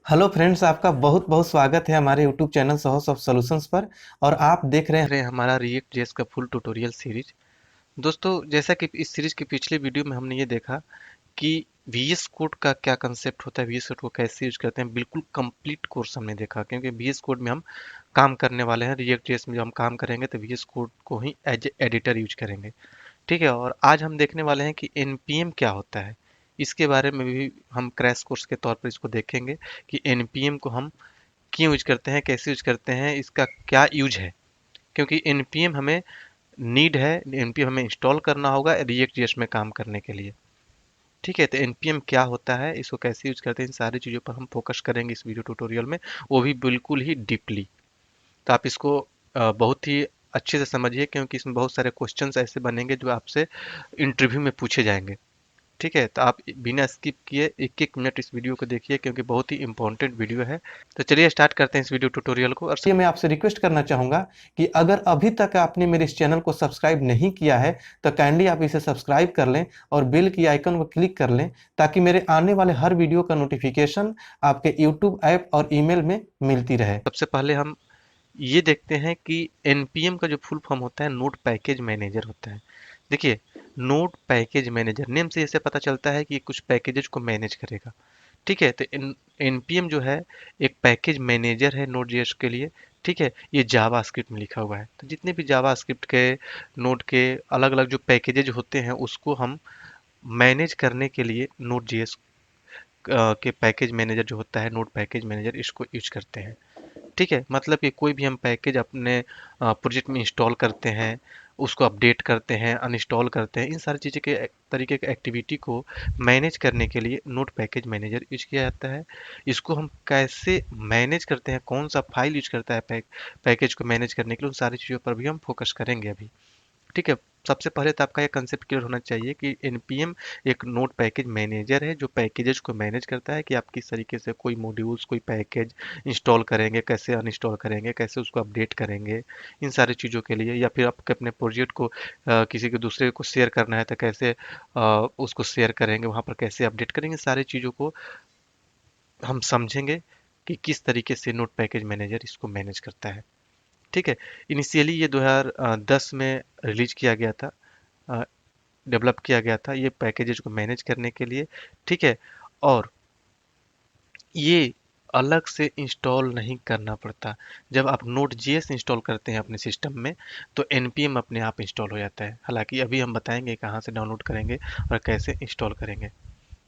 Hello friends, आपका बहुत बहुत स्वागत है हमारे YouTube channel house of solutions पर। और आप देख रहे हैं हमारा रिएक्ट जेएस का फुल ट्यूटोरियल सीरीज। दोस्तों, जैसा कि इस सीरीज की पिछले वीडियो में हमने ये देखा कि वीएस कोड का क्या कंसेप्ट होता है, वीएस कोड को कैसे यूज करते हैं, बिल्कुल कंप्लीट कोर्स हमने देखा। क्योंकि वीएस कोड में हम काम करने वाले हैं, रिएक्ट जेएस में जो हम काम करेंगे तो वीएस कोड को ही एज एडिटर यूज करेंगे। ठीक है, और आज हम देखने वाले हैं कि एनपीएम क्या होता है। इसके बारे में भी हम क्रैश कोर्स के तौर पर इसको देखेंगे कि एनपीएम को हम क्यों यूज करते हैं, कैसे यूज करते हैं, इसका क्या यूज है। क्योंकि एनपीएम हमें नीड है, एनपीएम हमें इंस्टॉल करना होगा रिएक्ट जेएस में काम करने के लिए। ठीक है, तो एनपीएम क्या होता है, इसको कैसे यूज करते हैं, इन सारी चीज़ों पर हम फोकस करेंगे इस वीडियो ट्यूटोरियल में, वो भी बिल्कुल ही डीपली। तो आप इसको बहुत ही अच्छे से समझिए, क्योंकि इसमें बहुत सारे क्वेश्चंस ऐसे बनेंगे जो आपसे इंटरव्यू में पूछे जाएंगे। ठीक है, तो आप बिना स्किप किए एक एक मिनट इस वीडियो को देखिए, क्योंकि बहुत ही इंपॉर्टेंट वीडियो है। तो चलिए स्टार्ट करते हैं इस वीडियो ट्यूटोरियल को। और ये मैं आपसे रिक्वेस्ट करना चाहूँगा कि अगर अभी तक आपने मेरे इस चैनल को सब्सक्राइब नहीं किया है तो काइंडली आप इसे सब्सक्राइब कर लें और बेल की आइकन को क्लिक कर लें, ताकि मेरे आने वाले हर वीडियो का नोटिफिकेशन आपके यूट्यूब ऐप और ईमेल में मिलती रहे। सबसे पहले हम ये देखते हैं कि एनपीएम का जो फुल फॉर्म होता है नोड पैकेज मैनेजर होता है। देखिए, नोड पैकेज मैनेजर नेम से इसे पता चलता है कि ये कुछ पैकेजेस को मैनेज करेगा। ठीक है, तो एनपीएम जो है एक पैकेज मैनेजर है नोड जेएस के लिए। ठीक है, ये जावा स्क्रिप्ट में लिखा हुआ है। तो जितने भी जावा स्क्रिप्ट के नोड के अलग अलग जो पैकेजेज होते हैं उसको हम मैनेज करने के लिए नोड जेएस के पैकेज मैनेजर जो होता है, नोड पैकेज मैनेजर, इसको यूज करते हैं। ठीक है, मतलब कि कोई भी हम पैकेज अपने प्रोजेक्ट में इंस्टॉल करते हैं, उसको अपडेट करते हैं, अनइंस्टॉल करते हैं, इन सारी चीज़ों के तरीके के एक्टिविटी को मैनेज करने के लिए नोड पैकेज मैनेजर यूज किया जाता है। इसको हम कैसे मैनेज करते हैं, कौन सा फाइल यूज करता है पैकेज को मैनेज करने के लिए, उन सारी चीज़ों पर भी हम फोकस करेंगे अभी। ठीक है, सबसे पहले तो आपका ये कंसेप्ट क्लियर होना चाहिए कि एनपीएम एक नोड पैकेज मैनेजर है जो पैकेजेस को मैनेज करता है कि आप किस तरीके से कोई मॉड्यूल्स, कोई पैकेज इंस्टॉल करेंगे, कैसे अनइंस्टॉल करेंगे, कैसे उसको अपडेट करेंगे, इन सारी चीज़ों के लिए। या फिर आपके अपने प्रोजेक्ट को किसी के दूसरे को शेयर करना है तो कैसे उसको शेयर करेंगे, वहाँ पर कैसे अपडेट करेंगे, सारी चीज़ों को हम समझेंगे कि किस तरीके से नोड पैकेज मैनेजर इसको मैनेज करता है। ठीक है, इनिशियली ये 2010 में रिलीज किया गया था, डेवलप किया गया था ये पैकेजेस को मैनेज करने के लिए। ठीक है, और ये अलग से इंस्टॉल नहीं करना पड़ता। जब आप नोड जेएस इंस्टॉल करते हैं अपने सिस्टम में तो एनपीएम अपने आप इंस्टॉल हो जाता है। हालांकि अभी हम बताएंगे कहाँ से डाउनलोड करेंगे और कैसे इंस्टॉल करेंगे।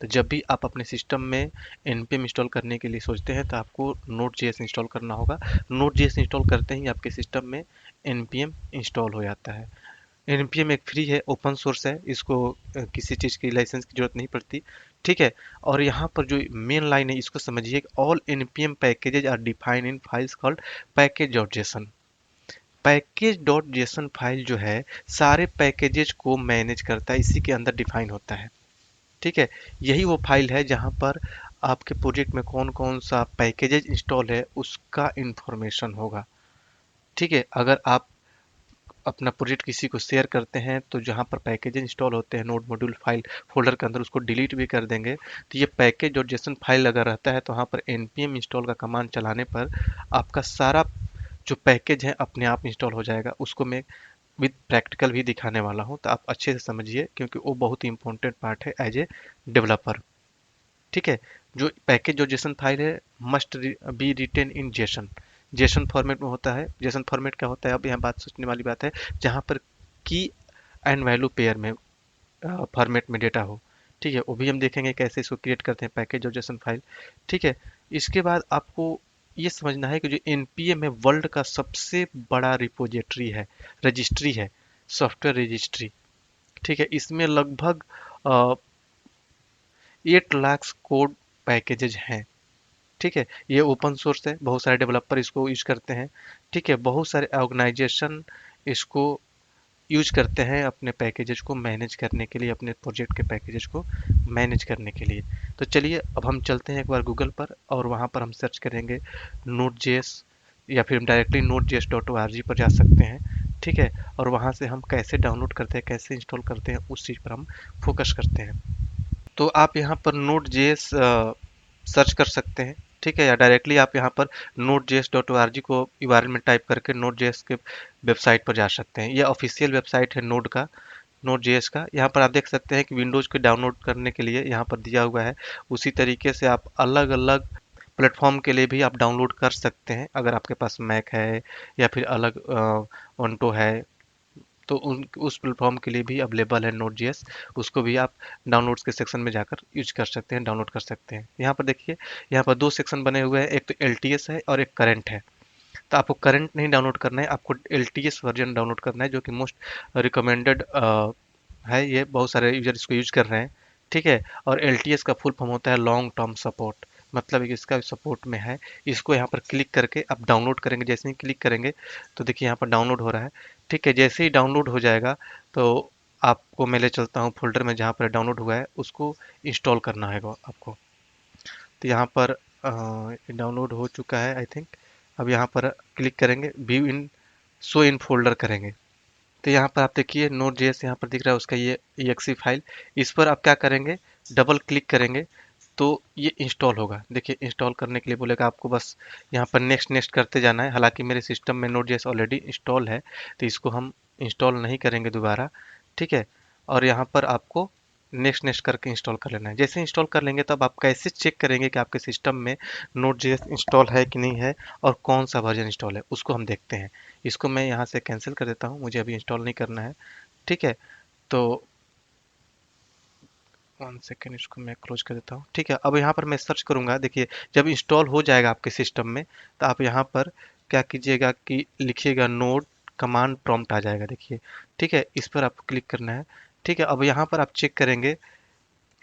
तो जब भी आप अपने सिस्टम में एनपीएम इंस्टॉल करने के लिए सोचते हैं तो आपको नोड जेएस इंस्टॉल करना होगा। नोड जेएस इंस्टॉल करते ही आपके सिस्टम में एनपीएम इंस्टॉल हो जाता है। एनपीएम एक फ्री है, ओपन सोर्स है, इसको किसी चीज़ की लाइसेंस की जरूरत नहीं पड़ती। ठीक है, और यहाँ पर जो मेन लाइन है इसको समझिए, all NPM packages are defined in files called package dot JSON. Package dot JSON file जो है सारे पैकेजेज को मैनेज करता है, इसी के अंदर डिफाइन होता है। ठीक है, यही वो फाइल है जहाँ पर आपके प्रोजेक्ट में कौन कौन सा पैकेजेज इंस्टॉल है उसका इंफॉर्मेशन होगा। ठीक है, अगर आप अपना प्रोजेक्ट किसी को शेयर करते हैं तो जहाँ पर पैकेज इंस्टॉल होते हैं नोड मॉड्यूल फाइल फोल्डर के अंदर, उसको डिलीट भी कर देंगे तो ये पैकेज और जेसन फाइल अगर रहता है तो वहाँ पर npm इंस्टॉल का कमांड चलाने पर आपका सारा जो पैकेज है अपने आप इंस्टॉल हो जाएगा। उसको मैं विद प्रैक्टिकल भी दिखाने वाला हूँ, तो आप अच्छे से समझिए क्योंकि वो बहुत ही इंपॉर्टेंट पार्ट है एज ए डेवलपर। ठीक है, जो पैकेज और जेसन फाइल है must be written in JSON. JSON format में होता है। जेसन फॉर्मेट क्या होता है, अब यहाँ बात सोचने वाली बात है, जहाँ पर की एंड वैल्यू पेयर में फॉर्मेट में डेटा हो। ठीक है, वो भी हम देखेंगे कैसे इसको क्रिएट करते हैं पैकेज और जेसन फाइल। ठीक है, इसके बाद आपको ये समझना है कि जो एनपीएम है वर्ल्ड का सबसे बड़ा रिपोजिटरी है, रजिस्ट्री है, सॉफ्टवेयर रजिस्ट्री। ठीक है, इसमें लगभग 8 लाख कोड पैकेजेज हैं। ठीक है, ये ओपन सोर्स है, बहुत सारे डेवलपर इसको यूज करते हैं। ठीक है, बहुत सारे ऑर्गेनाइजेशन इसको यूज करते हैं अपने पैकेजेस को मैनेज करने के लिए, अपने प्रोजेक्ट के पैकेजेस को मैनेज करने के लिए। तो चलिए अब हम चलते हैं एक बार गूगल पर और वहाँ पर हम सर्च करेंगे नोड जेएस, या फिर हम directly Node JS dot O R G पर जा सकते हैं। ठीक है, और वहाँ से हम कैसे डाउनलोड करते हैं, कैसे इंस्टॉल करते हैं, उस चीज़ पर हम फोकस करते हैं। तो आप यहाँ पर नोड जेएस सर्च कर सकते हैं। ठीक है, या डायरेक्टली आप यहाँ पर node.js.org को URL में टाइप करके Node.js के वेबसाइट पर जा सकते हैं। ये ऑफिशियल वेबसाइट है नोड का, नोड जेएस का। यहाँ पर आप देख सकते हैं कि विंडोज को डाउनलोड करने के लिए यहाँ पर दिया हुआ है। उसी तरीके से आप अलग अलग प्लेटफॉर्म के लिए भी आप डाउनलोड कर सकते हैं, अगर आपके पास मैक है या फिर अलग ऑन्टो है, तो उस प्लेटफॉर्म के लिए भी अवेलेबल है नोड जेएस। उसको भी आप डाउनलोड्स के सेक्शन में जाकर यूज कर सकते हैं, डाउनलोड कर सकते हैं। यहाँ पर देखिए, यहाँ पर दो सेक्शन बने हुए हैं, एक तो एलटीएस है और एक करंट है। तो आपको करंट नहीं डाउनलोड करना है, आपको एलटीएस वर्जन डाउनलोड करना है, जो कि मोस्ट रिकमेंडेड है। ये बहुत सारे यूजर इसको यूज कर रहे हैं। ठीक है, और एलटीएस का फुल फॉर्म होता है लॉन्ग टर्म सपोर्ट, मतलब कि इसका सपोर्ट में है। इसको यहाँ पर क्लिक करके आप डाउनलोड करेंगे, जैसे ही क्लिक करेंगे तो देखिए यहाँ पर डाउनलोड हो रहा है। ठीक है, जैसे ही डाउनलोड हो जाएगा तो आपको मैं ले चलता हूँ फोल्डर में जहाँ पर डाउनलोड हुआ है, उसको इंस्टॉल करना है आपको। तो यहाँ पर डाउनलोड हो चुका है आई थिंक। अब यहाँ पर क्लिक करेंगे, view in, show in folder करेंगे। तो यहाँ पर आप देखिए नोट जेएस यहाँ पर दिख रहा है, उसका ये exe फाइल। इस पर आप क्या करेंगे, डबल क्लिक करेंगे तो ये इंस्टॉल होगा। देखिए इंस्टॉल करने के लिए बोलेगा आपको, बस यहाँ पर नेक्स्ट नेक्स्ट करते जाना है। हालांकि मेरे सिस्टम में नोट जेएस ऑलरेडी इंस्टॉल है, तो इसको हम इंस्टॉल नहीं करेंगे दोबारा। ठीक है, और यहाँ पर आपको नेक्स्ट नेक्स्ट करके इंस्टॉल कर लेना है। जैसे इंस्टॉल कर लेंगे तब आप कैसे चेक करेंगे कि आपके सिस्टम में नोट जेएस इंस्टॉल है कि नहीं है और कौन सा वर्जन इंस्टॉल है, उसको हम देखते हैं। इसको मैं यहाँ से कैंसिल कर देता हूँ, मुझे अभी इंस्टॉल नहीं करना है। ठीक है, तो 1 सेकेंड, इसको मैं क्लोज कर देता हूँ। ठीक है, अब यहाँ पर मैं सर्च करूँगा। देखिए जब इंस्टॉल हो जाएगा आपके सिस्टम में, तो आप यहाँ पर क्या कीजिएगा कि लिखिएगा नोड, कमांड प्रॉम्प्ट आ जाएगा देखिए। ठीक है, इस पर आपको क्लिक करना है। ठीक है, अब यहाँ पर आप चेक करेंगे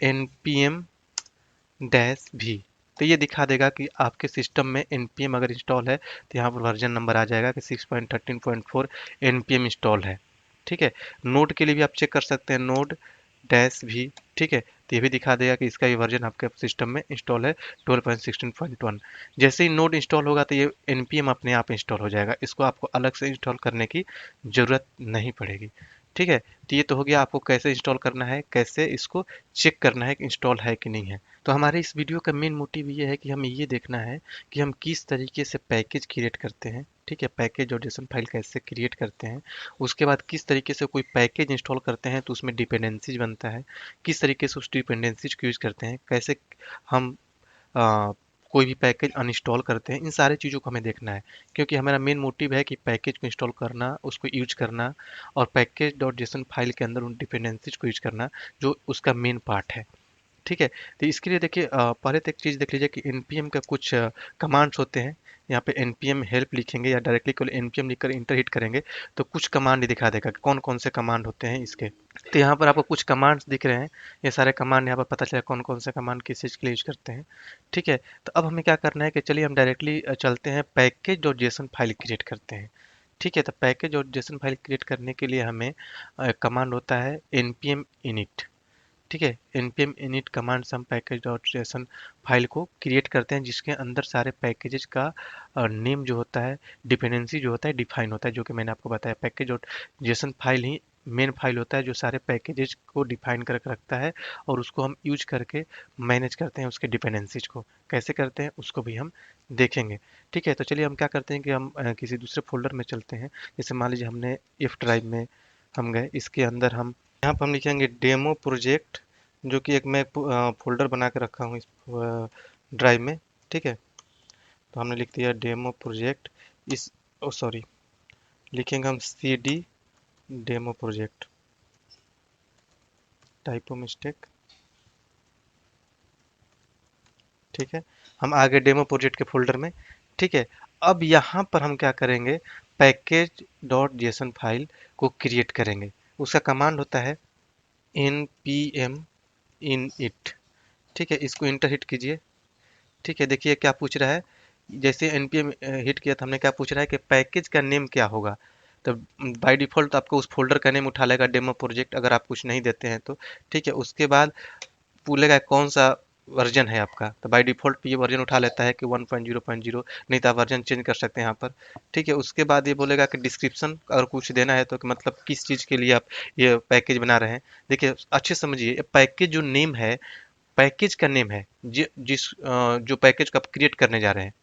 npm डैश भी, तो ये दिखा देगा कि आपके सिस्टम में npm अगर इंस्टॉल है, तो यहाँ पर वर्जन नंबर आ जाएगा कि 6.13.4 npm इंस्टॉल है। ठीक है, नोड के लिए भी आप चेक कर सकते हैं, नोड डैश भी। ठीक है, तो ये भी दिखा देगा कि इसका ये वर्जन आपके सिस्टम में इंस्टॉल है 12.16.1। जैसे ही नोड इंस्टॉल होगा तो ये npm अपने आप इंस्टॉल हो जाएगा, इसको आपको अलग से इंस्टॉल करने की ज़रूरत नहीं पड़ेगी। ठीक है, तो ये तो हो गया आपको कैसे इंस्टॉल करना है, कैसे इसको चेक करना है कि इंस्टॉल है कि नहीं है। तो हमारे इस वीडियो का मेन मोटिव ये है कि हमें ये देखना है कि हम किस तरीके से पैकेज क्रिएट करते हैं। ठीक है, पैकेज और जेसन फाइल कैसे क्रिएट करते हैं, उसके बाद किस तरीके से कोई पैकेज इंस्टॉल करते हैं तो उसमें डिपेंडेंसीज बनता है, किस तरीके से उस डिपेंडेंसीज को यूज करते हैं, कैसे हम कोई भी पैकेज अनइंस्टॉल करते हैं। इन सारे चीज़ों को हमें देखना है, क्योंकि हमारा मेन मोटिव है कि पैकेज को इंस्टॉल करना, उसको यूज करना और पैकेज डॉट जेसन फाइल के अंदर उन डिपेंडेंसीज को यूज करना, जो उसका मेन पार्ट है। ठीक है, तो इसके लिए देखिए पहले तो एक चीज़ देख लीजिए कि npm का कुछ कमांड्स होते हैं। यहाँ पे npm हेल्प लिखेंगे या डायरेक्टली केवल npm लिखकर इंटर हिट करेंगे तो कुछ कमांड दिखा देगा कि कौन कौन से कमांड होते हैं इसके। तो यहाँ पर आपको कुछ कमांड्स दिख रहे हैं, ये सारे कमांड यहाँ पर पता चला कौन कौन से कमांड किस चीज़ के लिए यूज करते हैं। ठीक है, तो अब हमें क्या करना है कि चलिए हम डायरेक्टली चलते हैं package dot JSON file create करते हैं। ठीक है, तो पैकेज और जेसन फाइल क्रिएट करने के लिए हमें कमांड होता है npm init। ठीक है, npm init कमांड से हम पैकेज डॉट जेसन फाइल को क्रिएट करते हैं, जिसके अंदर सारे पैकेजेस का नेम जो होता है, डिपेंडेंसी जो होता है डिफाइन होता है, जो कि मैंने आपको बताया। पैकेज डॉट जेसन फाइल ही मेन फाइल होता है जो सारे पैकेजेस को डिफाइन करके रखता है, और उसको हम यूज करके मैनेज करते हैं। उसके डिपेंडेंसीज को कैसे करते हैं उसको भी हम देखेंगे। ठीक है, तो चलिए हम क्या करते हैं कि हम किसी दूसरे फोल्डर में चलते हैं। जैसे मान लीजिए हमने इफ ड्राइव में हम गए, इसके अंदर हम यहाँ पर हम लिखेंगे डेमो प्रोजेक्ट, जो कि एक मैं फोल्डर बना के रखा हूँ इस ड्राइव में। ठीक है, तो हमने लिख दिया डेमो प्रोजेक्ट। इस ओ सॉरी, लिखेंगे हम C D demo project, typo mistake. ठीक है, हम आ गए डेमो प्रोजेक्ट के फोल्डर में। ठीक है, अब यहाँ पर हम क्या करेंगे, पैकेज डॉट जेसन फाइल को क्रिएट करेंगे। उसका कमांड होता है npm init। ठीक है, इसको इंटर हिट कीजिए। ठीक है, देखिए क्या पूछ रहा है, जैसे npm हिट किया तो हमने क्या पूछ रहा है कि पैकेज का नेम क्या होगा। तो बाय डिफॉल्ट आपको उस फोल्डर का नेम उठा लेगा डेमो प्रोजेक्ट, अगर आप कुछ नहीं देते हैं तो। ठीक है, उसके बाद पूछेगा कौन सा वर्जन है आपका, तो बाय डिफॉल्ट ये वर्जन उठा लेता है कि 1.0.0, नहीं तो आप वर्जन चेंज कर सकते हैं यहाँ पर। ठीक है, उसके बाद ये बोलेगा कि डिस्क्रिप्शन अगर कुछ देना है तो कि मतलब किस चीज़ के लिए आप ये पैकेज बना रहे हैं। देखिए अच्छे समझिए, पैकेज जो नेम है पैकेज का नेम है, जो पैकेज को आप क्रिएट करने जा रहे हैं।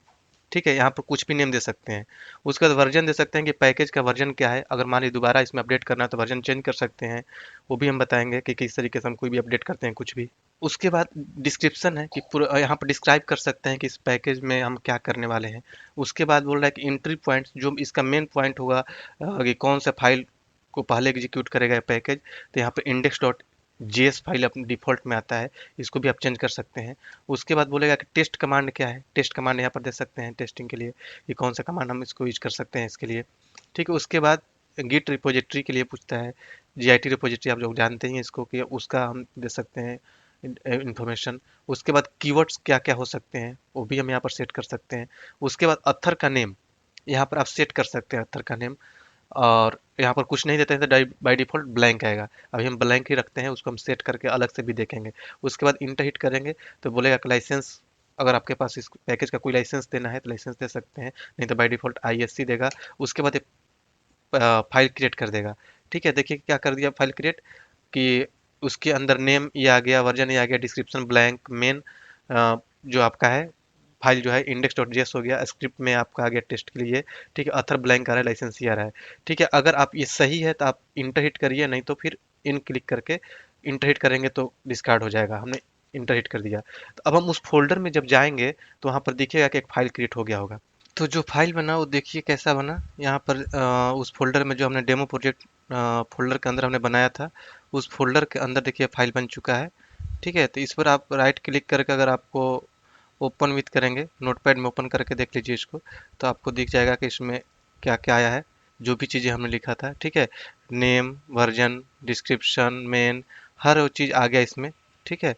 ठीक है, यहाँ पर कुछ भी नेम दे सकते हैं। उसके बाद वर्जन दे सकते हैं कि पैकेज का वर्जन क्या है। अगर मान लीजिए दोबारा इसमें अपडेट करना है तो वर्जन चेंज कर सकते हैं। वो भी हम बताएंगे कि किस तरीके से हम कोई भी अपडेट करते हैं कुछ भी। उसके बाद डिस्क्रिप्शन है कि पूरा यहाँ पर डिस्क्राइब कर सकते हैं कि इस पैकेज में हम क्या करने वाले हैं। उसके बाद बोल रहा है कि एंट्री पॉइंट, जो इसका मेन पॉइंट होगा कि कौन सा फाइल को पहले एग्जीक्यूट करेगा पैकेज। तो यहाँ पर इंडेक्स डॉट जेएस फाइल अपने डिफॉल्ट में आता है, इसको भी आप चेंज कर सकते हैं। उसके बाद बोलेगा कि टेस्ट कमांड क्या है, टेस्ट कमांड यहाँ पर दे सकते हैं टेस्टिंग के लिए कि कौन सा कमांड हम इसको यूज कर सकते हैं इसके लिए। ठीक है, उसके बाद गिट रिपोजिटरी के लिए पूछता है। जीआईटी रिपोजिटरी आप लोग जानते ही हैं इसको, कि उसका हम दे सकते हैं इंफॉर्मेशन। उसके बाद कीवर्ड्स क्या क्या हो सकते हैं वो भी हम यहाँ पर सेट कर सकते हैं। उसके बाद अथर का नेम यहाँ पर आप सेट कर सकते हैं, अथर का नेम। और यहाँ पर कुछ नहीं देते हैं तो बाय डिफॉल्ट ब्लैंक आएगा। अभी हम ब्लैंक ही रखते हैं, उसको हम सेट करके अलग से भी देखेंगे। उसके बाद इंटर हिट करेंगे तो बोलेगा कि लाइसेंस, अगर आपके पास इस पैकेज का कोई लाइसेंस देना है तो लाइसेंस दे सकते हैं, नहीं तो बाय डिफॉल्ट आईएससी देगा। उसके बाद फाइल क्रिएट कर देगा। ठीक है, देखिए क्या कर दिया फाइल क्रिएट, कि उसके अंदर नेम ये आ गया, वर्जन ये आ गया, डिस्क्रिप्शन ब्लैंक, मेन जो आपका है फाइल जो है इंडेक्स डॉट जेएस हो गया, स्क्रिप्ट में आपका आ गया टेस्ट के लिए। ठीक है, अथर ब्लैंक आ रहा है, लाइसेंस आ रहा है। ठीक है, अगर आप ये सही है तो आप इंटर हिट करिए, नहीं तो फिर इन क्लिक करके इंटर हिट करेंगे तो डिस्कार्ड हो जाएगा। हमने इंटर हिट कर दिया। तो अब हम उस फोल्डर में जब जाएंगे तो वहाँ पर दिखेगा कि एक फाइल क्रिएट हो गया होगा। तो जो फाइल बना वो देखिए कैसा बना। यहाँ पर उस फोल्डर में जो हमने डेमो प्रोजेक्ट फोल्डर के अंदर हमने बनाया था, उस फोल्डर के अंदर देखिए फाइल बन चुका है। ठीक है, तो इस पर आप राइट क्लिक करके अगर आपको ओपन विथ करेंगे, नोटपैड में ओपन करके देख लीजिए इसको, तो आपको दिख जाएगा कि इसमें क्या क्या आया है, जो भी चीज़ें हमने लिखा था। ठीक है, नेम, वर्जन, डिस्क्रिप्शन, मेन, हर वो चीज़ आ गया इसमें। ठीक है,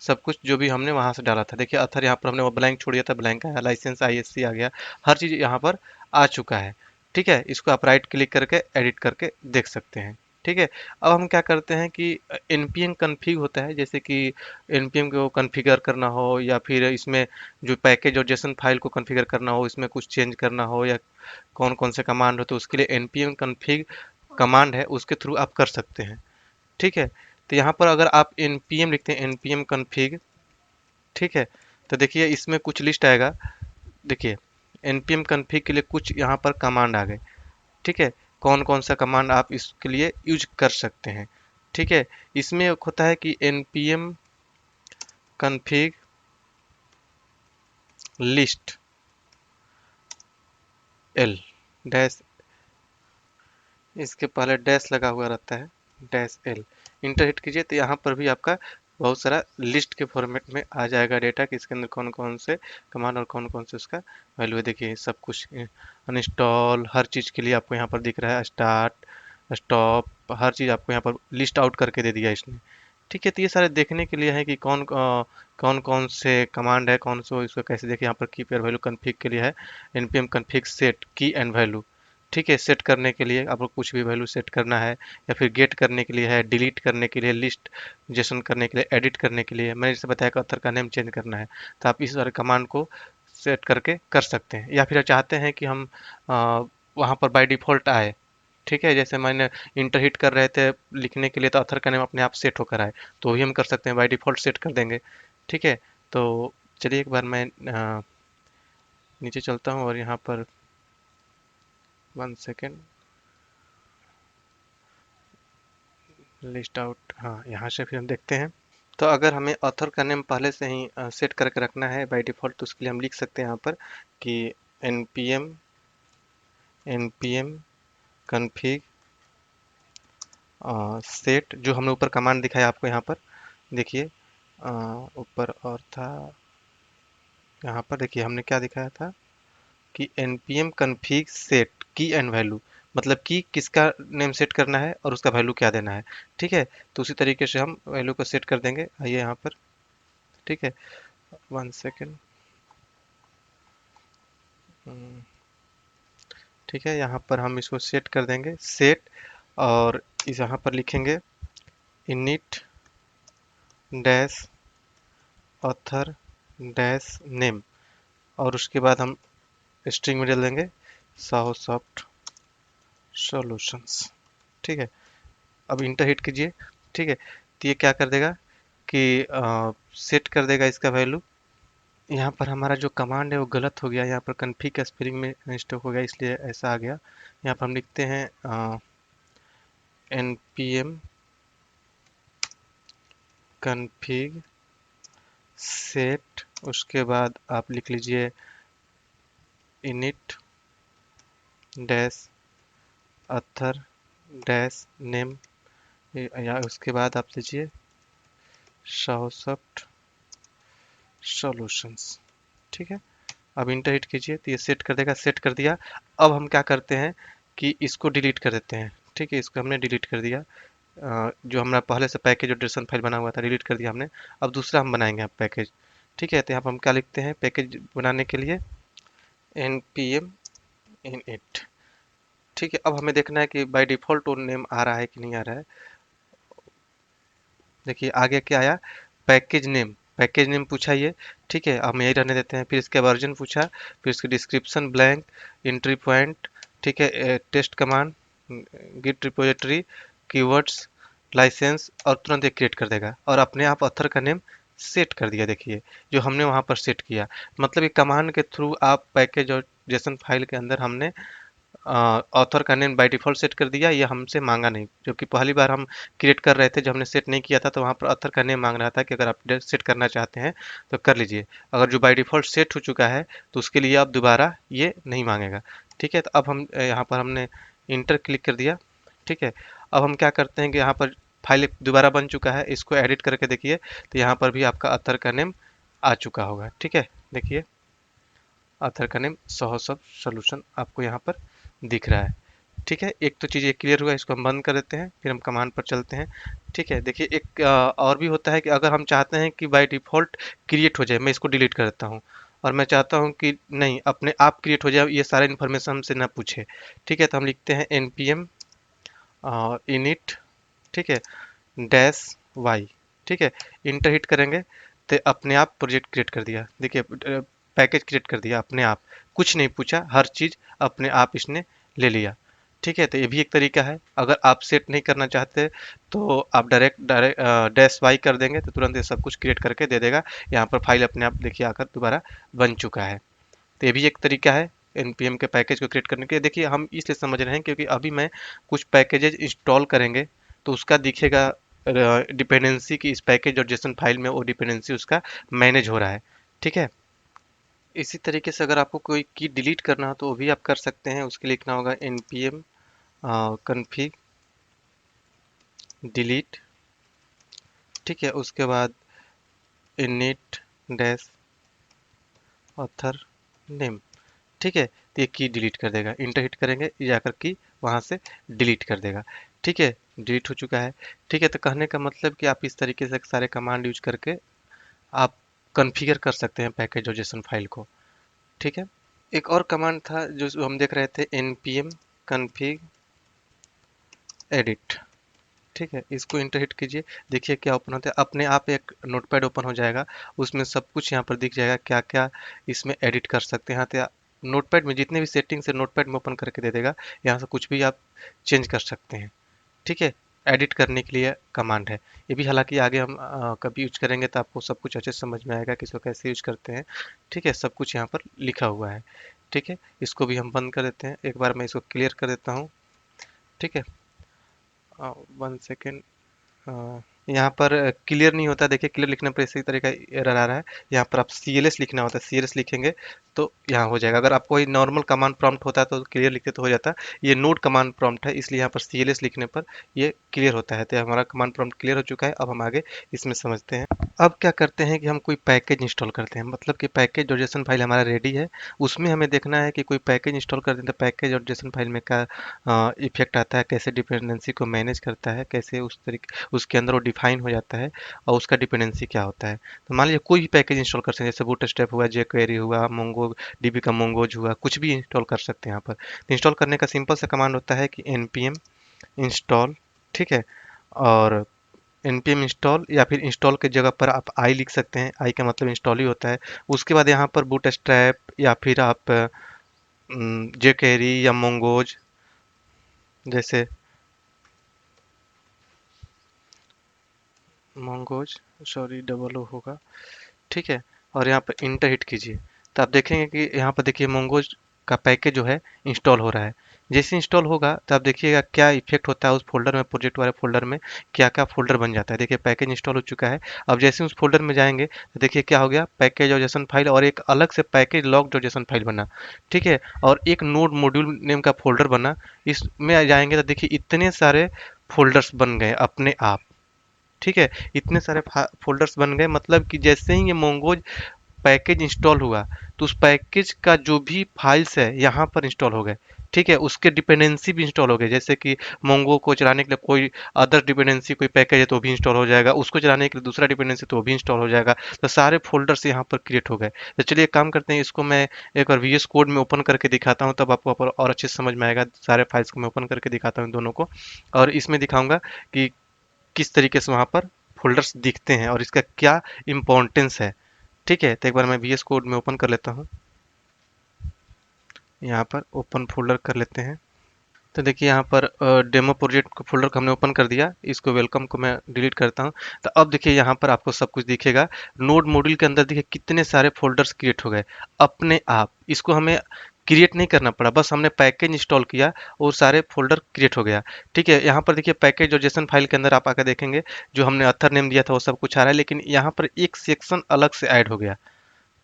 सब कुछ जो भी हमने वहां से डाला था। देखिए अथर यहाँ पर हमने वो ब्लैंक छोड़ दिया था, ब्लैंक आया, लाइसेंस आईएससी आ गया, हर चीज़ यहाँ पर आ चुका है। ठीक है, इसको आप राइट क्लिक करके एडिट करके देख सकते हैं। ठीक है, अब हम क्या करते हैं कि npm कन्फिग होता है, जैसे कि npm को कॉन्फ़िगर करना हो, या फिर इसमें जो पैकेज और जेसन फाइल को कॉन्फ़िगर करना हो, इसमें कुछ चेंज करना हो, या कौन कौन से कमांड हो, तो उसके लिए npm कन्फिग कमांड है, उसके थ्रू आप कर सकते हैं। ठीक है, तो यहाँ पर अगर आप npm लिखते हैं, npm config, ठीक है, तो देखिए इसमें कुछ लिस्ट आएगा। देखिए npm config के लिए कुछ यहाँ पर कमांड आ गए। ठीक है, कौन कौन सा कमांड आप इसके लिए यूज कर सकते हैं। ठीक है, इसमें एक होता है कि npm config list l dash, इसके पहले डैश लगा हुआ रहता है, डैश एल। इंटर हिट कीजिए तो यहाँ पर भी आपका बहुत सारा लिस्ट के फॉर्मेट में आ जाएगा डेटा कि इसके अंदर कौन कौन से कमांड और कौन कौन से उसका वैल्यू है। देखिए सब कुछ अनइंस्टॉल, हर चीज़ के लिए आपको यहाँ पर दिख रहा है, स्टार्ट, स्टॉप, हर चीज़ आपको यहाँ पर लिस्ट आउट करके दे दिया इसने। ठीक है, तो ये सारे देखने के लिए है कि कौन कौन से कमांड है, कौन से इसको कैसे देखिए। यहाँ पर की पेयर वैल्यू कन्फिग के लिए है npm config set की एंड वैल्यू। ठीक है, सेट करने के लिए आपको कुछ भी वैल्यू सेट करना है, या फिर गेट करने के लिए है, डिलीट करने के लिए, लिस्ट जेसन करने के लिए, एडिट करने के लिए, मैंने जैसे बताया कि ऑथर का नेम चेंज करना है, तो आप इस सारे कमांड को सेट करके कर सकते हैं। या फिर आप चाहते हैं कि हम वहाँ पर बाय डिफ़ॉल्ट आए। ठीक है, जैसे मैंने इंटर हिट कर रहे थे लिखने के लिए तो ऑथर का नेम अपने आप सेट होकर आए, तो वही हम कर सकते हैं, बाय डिफ़ॉल्ट सेट कर देंगे। ठीक है, तो चलिए एक बार मैं नीचे चलता हूँ और यहाँ पर 1 सेकेंड, लिस्ट आउट, हाँ यहाँ से फिर हम देखते हैं। तो अगर हमें ऑथर का नेम पहले से ही सेट करके रखना है बाय डिफ़ॉल्ट, तो उसके लिए हम लिख सकते हैं यहाँ पर कि npm config सेट, जो हमने ऊपर कमांड दिखाया आपको यहाँ पर देखिए, ऊपर और था, यहाँ पर देखिए हमने क्या दिखाया था कि npm config set की एंड वैल्यू, मतलब कि किसका नेम सेट करना है और उसका वैल्यू क्या देना है। ठीक है, तो उसी तरीके से हम वैल्यू को सेट कर देंगे। आइए यहाँ पर, ठीक है, 1 सेकेंड, ठीक है, यहाँ पर हम इसको सेट कर देंगे, सेट, और इस यहाँ पर लिखेंगे init dash author dash name, और उसके बाद हम स्ट्रिंग में डाल देंगे साहो सॉफ्ट सॉल्यूशंस। ठीक है, अब इंटर हिट कीजिए। ठीक है, तो ये क्या कर देगा कि सेट कर देगा इसका वैल्यू। यहाँ पर हमारा जो कमांड है वो गलत हो गया, यहाँ पर कन्फिग का स्पेलिंग में मिस्टेक हो गया इसलिए ऐसा आ गया। यहाँ पर हम लिखते हैं npm config set, उसके बाद आप लिख लीजिए init dash author dash name, या उसके बाद आप लीजिए Shawsoft सॉल्यूशंस। ठीक है, अब इंटर हिट कीजिए तो ये सेट कर देगा। सेट कर दिया। अब हम क्या करते हैं कि इसको डिलीट कर देते हैं। ठीक है, इसको हमने डिलीट कर दिया। जो हमारा पहले से पैकेज और JSON फाइल बना हुआ था डिलीट कर दिया हमने। अब दूसरा हम बनाएंगे अब पैकेज। ठीक है, तो यहाँ पर हम क्या लिखते हैं पैकेज बनाने के लिए npm init। ठीक है, अब हमें देखना है कि बाय डिफॉल्ट वो नेम आ रहा है कि नहीं आ रहा है। देखिए आगे क्या आया, पैकेज नेम। पैकेज नेम पूछा ये। ठीक है, हम यही रहने देते हैं। फिर इसके वर्जन पूछा, फिर इसकी डिस्क्रिप्शन ब्लैंक, एंट्री पॉइंट। ठीक है, test command, git repository, keywords, license, और तुरंत ये क्रिएट कर देगा और अपने आप ऑथर का नेम सेट कर दिया। देखिए जो हमने वहां पर सेट किया, मतलब ये कमांड के थ्रू आप पैकेज और जेसन फाइल के अंदर हमने ऑथर का नेम बाय डिफॉल्ट सेट कर दिया। ये हमसे मांगा नहीं, क्योंकि पहली बार हम क्रिएट कर रहे थे जब हमने सेट नहीं किया था तो वहाँ पर ऑथर का नेम मांग रहा था कि अगर आप सेट करना चाहते हैं तो कर लीजिए। अगर जो बाय डिफॉल्ट सेट हो चुका है तो उसके लिए अब दोबारा ये नहीं मांगेगा। ठीक है, तो अब हम यहाँ पर हमने इंटर क्लिक कर दिया। ठीक है, अब हम क्या करते हैं कि यहाँ पर फाइल दोबारा बन चुका है, इसको एडिट करके देखिए तो यहाँ पर भी आपका ऑथर का नेम आ चुका होगा। ठीक है, देखिए ऑथर का नेम SOHOSOFT सॉल्यूशन आपको यहाँ पर दिख रहा है। ठीक है, एक तो चीज़ ये क्लियर हुआ, इसको हम बंद कर देते हैं, फिर हम कमांड पर चलते हैं। ठीक है, देखिए एक और भी होता है कि अगर हम चाहते हैं कि बाय डिफ़ॉल्ट क्रिएट हो जाए, मैं इसको डिलीट कर देता हूँ और मैं चाहता हूँ कि नहीं अपने आप क्रिएट हो जाए, ये सारा इन्फॉर्मेशन हमसे ना पूछे। ठीक है, तो हम लिखते हैं npm init, ठीक है, डैश वाई। ठीक है, इंटर हिट करेंगे तो अपने आप प्रोजेक्ट क्रिएट कर दिया। देखिए पैकेज क्रिएट कर दिया अपने आप, कुछ नहीं पूछा, हर चीज़ अपने आप इसने ले लिया। ठीक है, तो ये भी एक तरीका है। अगर आप सेट नहीं करना चाहते तो आप डायरेक्ट डायरेक्ट डैश वाई कर देंगे तो तुरंत ये सब कुछ क्रिएट करके दे देगा। यहाँ पर फाइल अपने आप देखिए आकर दोबारा बन चुका है। तो ये भी एक तरीका है npm के पैकेज को क्रिएट करने के लिए। देखिए हम इसलिए समझ रहे हैं क्योंकि अभी मैं कुछ पैकेजेज इंस्टॉल करेंगे तो उसका दिखेगा डिपेंडेंसी की इस पैकेज और जेसन फाइल में वो डिपेंडेंसी उसका मैनेज हो रहा है। ठीक है, इसी तरीके से अगर आपको कोई की डिलीट करना हो तो वो भी आप कर सकते हैं। उसके लिए लिखना होगा npm config delete। ठीक है, उसके बाद init dash author name। ठीक है, तो ये की डिलीट कर देगा। इंटर हिट करेंगे, ये जाकर की वहां से डिलीट कर देगा। ठीक है, डिलीट हो चुका है। ठीक है, तो कहने का मतलब कि आप इस तरीके से सारे कमांड यूज करके आप कॉन्फ़िगर कर सकते हैं पैकेज और जेसन फाइल को। ठीक है, एक और कमांड था जो हम देख रहे थे npm config edit। ठीक है, इसको इंटर हिट कीजिए, देखिए क्या ओपन होता है। अपने आप एक नोटपैड ओपन हो जाएगा, उसमें सब कुछ यहाँ पर दिख जाएगा क्या क्या इसमें एडिट कर सकते हैं। यहाँ पे नोटपैड में जितने भी सेटिंग्स है नोटपैड में ओपन करके दे देगा, यहाँ से कुछ भी आप चेंज कर सकते हैं। ठीक है, एडिट करने के लिए कमांड है ये भी। हालांकि आगे हम कभी यूज करेंगे तो आपको सब कुछ अच्छे से समझ में आएगा कि इसको कैसे यूज करते हैं। ठीक है, सब कुछ यहाँ पर लिखा हुआ है। ठीक है, इसको भी हम बंद कर देते हैं। एक बार मैं इसको क्लियर कर देता हूँ। ठीक है, 1 सेकेंड। यहाँ पर क्लियर नहीं होता। देखिए क्लियर लिखने पर इसी तरह का एरर आ रहा है। यहाँ पर आप CLS लिखना होता है, CLS लिखेंगे तो यहाँ हो जाएगा। अगर आपको नॉर्मल कमांड प्रॉम्प्ट होता है तो क्लियर लिखते तो हो जाता। ये नोड कमांड प्रॉम्प्ट है इसलिए यहाँ पर CLS लिखने पर ये क्लियर होता है। तो हमारा कमांड प्रॉम्प्ट क्लियर हो चुका है। अब हम आगे इसमें समझते हैं। अब क्या करते हैं कि हम कोई पैकेज इंस्टॉल करते हैं, मतलब कि पैकेज और जेसन फाइल हमारा रेडी है, उसमें हमें देखना है कि कोई पैकेज इंस्टॉल करते हैं तो पैकेज और जेसन फाइल में क्या इफेक्ट आता है, कैसे डिपेंडेंसी को मैनेज करता है, कैसे उस तरीके उसके अंदर वो डिफाइन हो जाता है और उसका डिपेंडेंसी क्या होता है। तो मान लीजिए कोई भी पैकेज इंस्टॉल कर सकते हैं, जैसे बूटस्ट्रैप हुआ, जेक्वेरी हुआ, मोंगो डीबी का मोंगोज हुआ, कुछ भी इंस्टॉल कर सकते हैं यहाँ पर। तो इंस्टॉल करने का सिंपल सा कमांड होता है कि npm इंस्टॉल। ठीक है, और npm इंस्टॉल या फिर इंस्टॉल के जगह पर आप आई लिख सकते हैं, आई का मतलब इंस्टॉल ही होता है। उसके बाद यहाँ पर बूटस्ट्रैप या फिर आप जेक्वेरी या मोंगोज जैसे मोंगोज, सॉरी डबल ओ होगा, ठीक है। और यहाँ पर इंटर हिट कीजिए, तो आप देखेंगे कि यहाँ पर देखिए मोंगोज का पैकेज जो है इंस्टॉल हो रहा है। जैसे इंस्टॉल होगा तो आप देखिएगा क्या इफेक्ट होता है उस फोल्डर में, प्रोजेक्ट वाले फोल्डर में क्या क्या फोल्डर बन जाता है। देखिए पैकेज इंस्टॉल हो चुका है। अब जैसे उस फोल्डर में जाएंगे तो देखिए क्या हो गया, पैकेज और जेसन फाइल और एक अलग से package log dot JSON file बना, ठीक है। और एक नोड मॉड्यूल नेम का फोल्डर बना। इसमें जाएंगे तो देखिए इतने सारे फोल्डर्स बन गए अपने आप, ठीक है। इतने सारे फोल्डर्स बन गए, मतलब कि जैसे ही ये मोंगोज पैकेज इंस्टॉल हुआ तो उस पैकेज का जो भी फाइल्स है यहाँ पर इंस्टॉल हो गए, ठीक है। उसके डिपेंडेंसी भी इंस्टॉल हो गए, जैसे कि मोंगो को चलाने के लिए कोई अदर डिपेंडेंसी कोई पैकेज है तो भी इंस्टॉल हो जाएगा, उसको चलाने के लिए दूसरा डिपेंडेंसी तो भी इंस्टॉल हो जाएगा। तो सारे फोल्डर्स यहाँ पर क्रिएट हो गए। तो चलिए एक काम करते हैं, इसको मैं एक बार वीएस कोड में ओपन करके दिखाता हूँ, तब आपको और अच्छे से समझ में आएगा। सारे फाइल्स को मैं ओपन करके दिखाता हूँ दोनों को, और इसमें दिखाऊंगा कि किस तरीके से वहाँ पर फोल्डर्स दिखते हैं और इसका क्या इम्पोर्टेंस है, ठीक है। तो एक बार मैं वीएस कोड में ओपन कर लेता हूँ, यहाँ पर ओपन फोल्डर कर लेते हैं। तो देखिए यहाँ पर डेमो प्रोजेक्ट को फोल्डर को हमने ओपन कर दिया, इसको वेलकम को मैं डिलीट करता हूँ। तो अब देखिए यहाँ पर आपको सब कुछ दिखेगा। नोड मॉड्यूल के अंदर देखिए कितने सारे फोल्डर्स क्रिएट हो गए अपने आप। इसको हमें क्रिएट नहीं करना पड़ा, बस हमने पैकेज इंस्टॉल किया और सारे फोल्डर क्रिएट हो गया, ठीक है। यहाँ पर देखिए पैकेज और जेसन फाइल के अंदर आप आकर देखेंगे जो हमने अथर नेम दिया था वो सब कुछ आ रहा है, लेकिन यहाँ पर एक सेक्शन अलग से ऐड हो गया,